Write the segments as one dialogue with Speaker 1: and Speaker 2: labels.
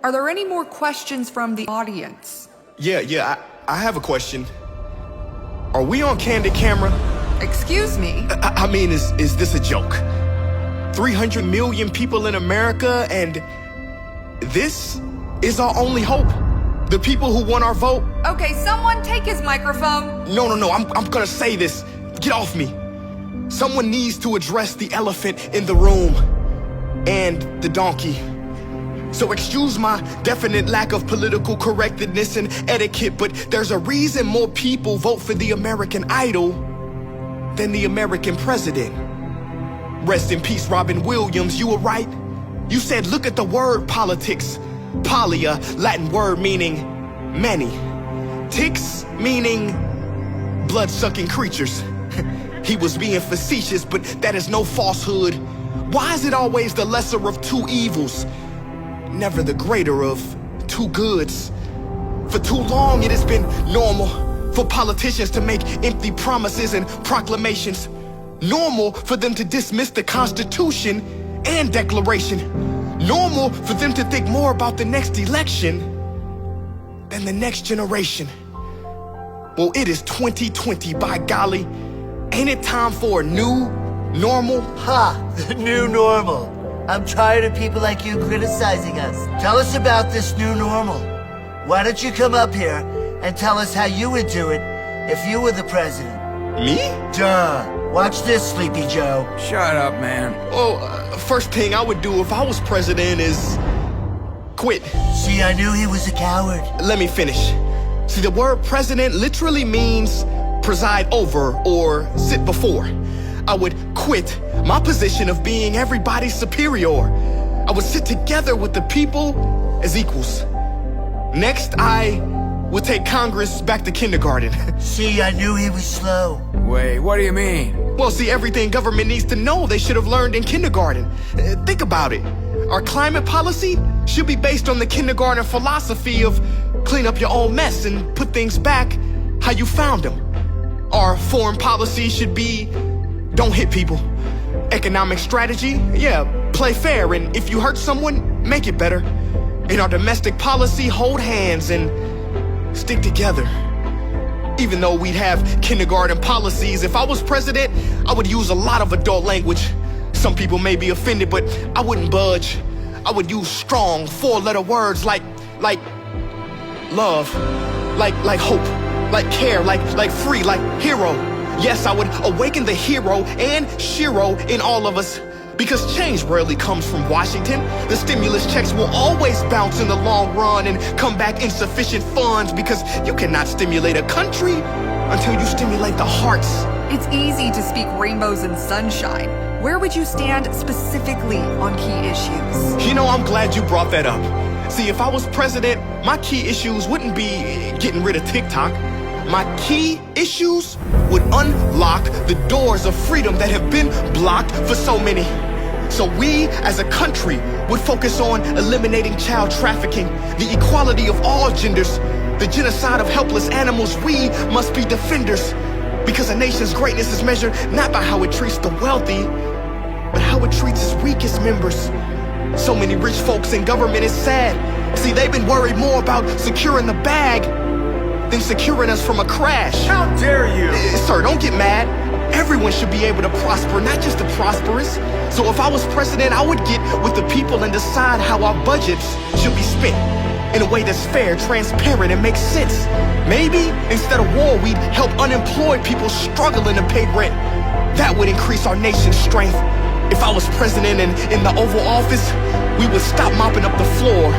Speaker 1: Are there any more questions from the audience?
Speaker 2: Yeah, I have a question. Are we on candid camera?
Speaker 1: Excuse me?
Speaker 2: I mean, is this a joke? 300 million people in America, and this is our only hope? The people who want our vote?
Speaker 1: Okay, someone take his microphone.
Speaker 2: No, I'm gonna say this. Get off me. Someone needs to address the elephant in the room and the donkey. So excuse my definite lack of political correctness and etiquette, but there's a reason more people vote for the American Idol than the American president. Rest in peace, Robin Williams, you were right. You said, look at the word politics. Poly, a Latin word meaning many. Ticks meaning blood-sucking creatures. He was being facetious, but that is no falsehood. Why is it always the lesser of two evils, never the greater of two goods? For too long it has been normal for politicians to make empty promises and proclamations. Normal for them to dismiss the Constitution and Declaration. Normal for them to think more about the next election than the next generation. Well, it is 2020, by golly. Ain't it time for a new normal?
Speaker 3: The new normal. I'm tired of people like you criticizing us. Tell us about this new normal. Why don't you come up here and tell us how you would do it if you were the president?
Speaker 2: Me?
Speaker 3: Duh. Watch this, Sleepy Joe.
Speaker 4: Shut up, man.
Speaker 2: Well, first thing I would do if I was president is quit.
Speaker 3: See, I knew he was a coward.
Speaker 2: Let me finish. See, the word president literally means preside over or sit before. I would quit my position of being everybody's superior. I would sit together with the people as equals. Next, I would take Congress back to kindergarten.
Speaker 3: See, I knew he was slow.
Speaker 4: Wait, what do you mean?
Speaker 2: Well, see, everything government needs to know they should have learned in kindergarten. Think about it. Our climate policy should be based on the kindergarten philosophy of clean up your own mess and put things back how you found them. Our foreign policy should be don't hit people. Economic strategy, yeah, play fair, and if you hurt someone, make it better. In our domestic policy, hold hands and stick together. Even though we'd have kindergarten policies, if I was president, I would use a lot of adult language. Some people may be offended, but I wouldn't budge. I would use strong, four-letter words like love, like hope, like care, like free, like hero. Yes, I would awaken the hero and Shiro in all of us. Because change rarely comes from Washington. The stimulus checks will always bounce in the long run and come back insufficient funds, because you cannot stimulate a country until you stimulate the hearts.
Speaker 1: It's easy to speak rainbows and sunshine. Where would you stand specifically on key issues?
Speaker 2: You know, I'm glad you brought that up. See, if I was president, my key issues wouldn't be getting rid of TikTok. My key issues would unlock the doors of freedom that have been blocked for so many. So we, as a country, would focus on eliminating child trafficking, the equality of all genders, the genocide of helpless animals. We must be defenders, because a nation's greatness is measured not by how it treats the wealthy, but how it treats its weakest members. So many rich folks in government is sad. See, they've been worried more about securing the bag than securing us from a crash.
Speaker 4: How dare you?
Speaker 2: Sir, don't get mad. Everyone should be able to prosper, not just the prosperous. So if I was president, I would get with the people and decide how our budgets should be spent in a way that's fair, transparent, and makes sense. Maybe instead of war, we'd help unemployed people struggling to pay rent. That would increase our nation's strength. If I was president and in the Oval Office, we would stop mopping up the floor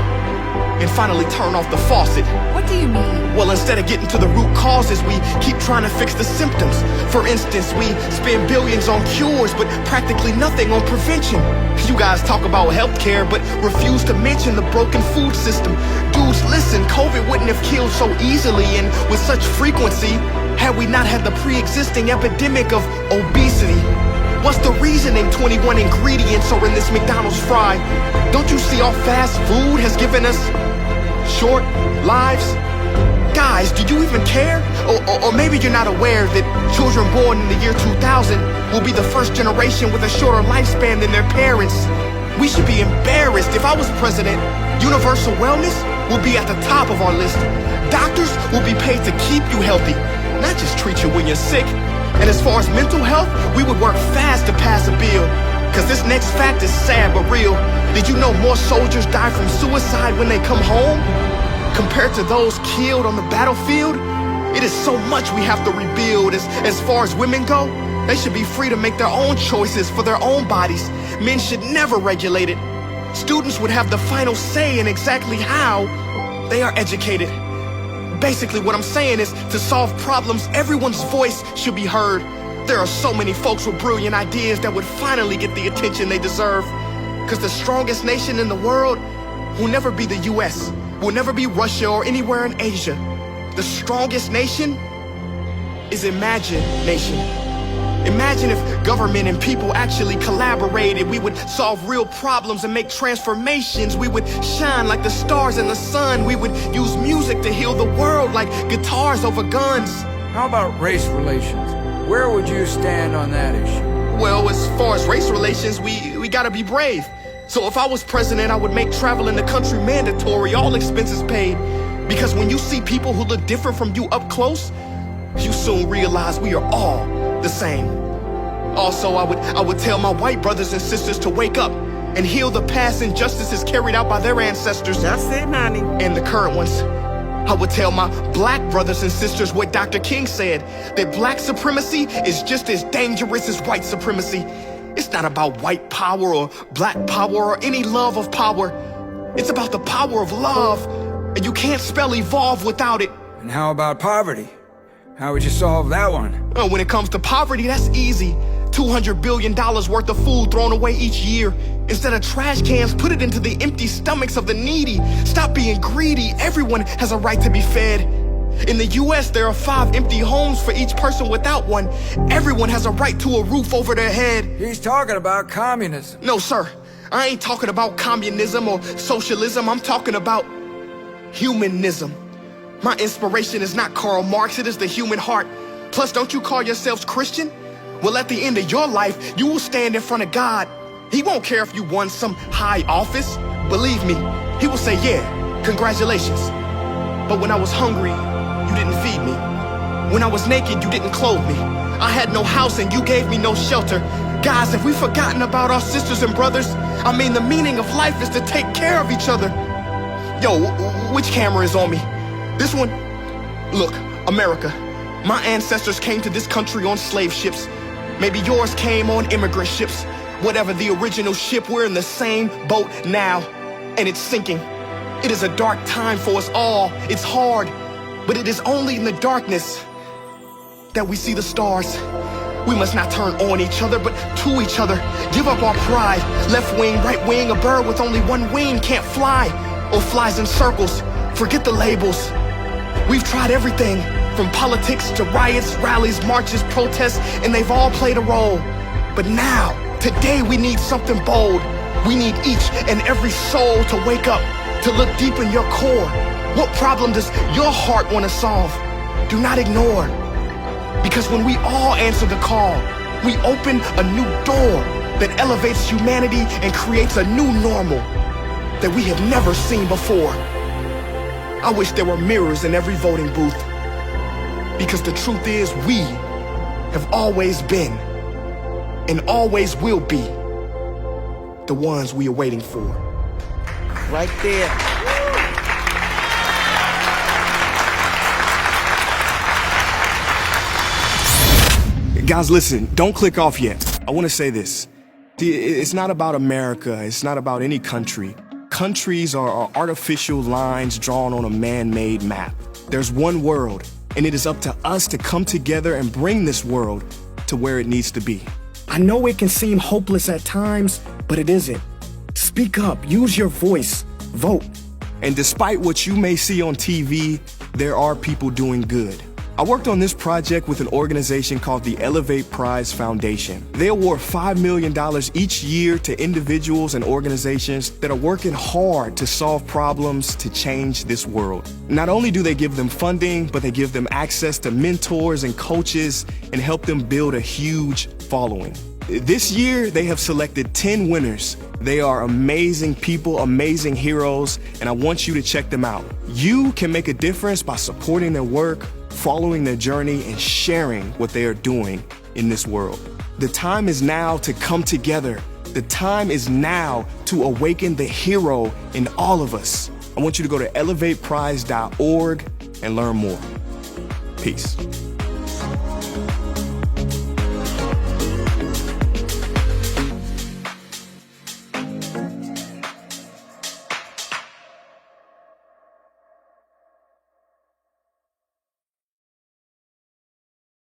Speaker 2: and finally turn off the faucet.
Speaker 1: What do you mean?
Speaker 2: Well, instead of getting to the root causes, we keep trying to fix the symptoms. For instance, we spend billions on cures, but practically nothing on prevention. You guys talk about healthcare, but refuse to mention the broken food system. Dudes, listen, COVID wouldn't have killed so easily and with such frequency had we not had the pre-existing epidemic of obesity. What's the reasoning 21 ingredients are in this McDonald's fry? Don't you see our fast food has given us short lives? Guys, do you even care? Or maybe you're not aware that children born in the year 2000 will be the first generation with a shorter lifespan than their parents. We should be embarrassed. If I was president, universal wellness will be at the top of our list. Doctors will be paid to keep you healthy, not just treat you when you're sick. And as far as mental health, we would work fast to pass a bill. Cause this next fact is sad but real. Did you know more soldiers die from suicide when they come home compared to those killed on the battlefield? It is so much we have to rebuild. As far as women go, they should be free to make their own choices for their own bodies. Men should never regulate it. Students would have the final say in exactly how they are educated. Basically, what I'm saying is, to solve problems, everyone's voice should be heard. There are so many folks with brilliant ideas that would finally get the attention they deserve. Because the strongest nation in the world will never be the US, will never be Russia or anywhere in Asia. The strongest nation is imagination. Imagine if government and people actually collaborated. We would solve real problems and make transformations. We would shine like the stars in the sun. We would use music to heal the world like guitars over guns.
Speaker 4: How about race relations? Where would you stand on that issue?
Speaker 2: Well, as far as race relations, we gotta be brave. So if I was president, I would make travel in the country mandatory, all expenses paid. Because when you see people who look different from you up close, you soon realize we are all the same. Also, I would tell my white brothers and sisters to wake up and heal the past injustices carried out by their ancestors.
Speaker 5: That's it, Nani.
Speaker 2: And the current ones. I would tell my black brothers and sisters what Dr. King said, that black supremacy is just as dangerous as white supremacy. It's not about white power or black power or any love of power. It's about the power of love, and you can't spell evolve without it.
Speaker 4: And how about poverty? How would you solve that one?
Speaker 2: When it comes to poverty, that's easy. $200 billion worth of food thrown away each year. Instead of trash cans, put it into the empty stomachs of the needy. Stop being greedy. Everyone has a right to be fed. In the US, there are 5 empty homes for each person without one. Everyone has a right to a roof over their head.
Speaker 4: He's talking about communism.
Speaker 2: No, sir. I ain't talking about communism or socialism. I'm talking about humanism. My inspiration is not Karl Marx, it is the human heart. Plus, don't you call yourselves Christian? Well, at the end of your life, you will stand in front of God. He won't care if you won some high office. Believe me, he will say, yeah, congratulations. But when I was hungry, you didn't feed me. When I was naked, you didn't clothe me. I had no house and you gave me no shelter. Guys, have we forgotten about our sisters and brothers? I mean, the meaning of life is to take care of each other. Yo, which camera is on me? This one? Look, America. My ancestors came to this country on slave ships. Maybe yours came on immigrant ships. Whatever the original ship, we're in the same boat now, and it's sinking. It is a dark time for us all. It's hard, but it is only in the darkness that we see the stars. We must not turn on each other, but to each other. Give up our pride. Left wing, right wing, a bird with only one wing can't fly, or flies in circles. Forget the labels. We've tried everything, from politics to riots, rallies, marches, protests, and they've all played a role. But now, today we need something bold. We need each and every soul to wake up, to look deep in your core. What problem does your heart want to solve? Do not ignore. Because when we all answer the call, we open a new door that elevates humanity and creates a new normal that we have never seen before. I wish there were mirrors in every voting booth. Because the truth is, we have always been and always will be the ones we are waiting for.
Speaker 5: Right there.
Speaker 2: Guys, listen, don't click off yet. I want to say this. It's not about America. It's not about any country. Countries are artificial lines drawn on a man-made map. There's one world, and it is up to us to come together and bring this world to where it needs to be. I know it can seem hopeless at times, but it isn't. Speak up, use your voice, vote. And despite what you may see on TV, there are people doing good. I worked on this project with an organization called the Elevate Prize Foundation. They award $5 million each year to individuals and organizations that are working hard to solve problems to change this world. Not only do they give them funding, but they give them access to mentors and coaches and help them build a huge following. This year, they have selected 10 winners. They are amazing people, amazing heroes, and I want you to check them out. You can make a difference by supporting their work, following their journey, and sharing what they are doing in this world. The time is now to come together. The time is now to awaken the hero in all of us. I want you to go to elevateprize.org and learn more. Peace.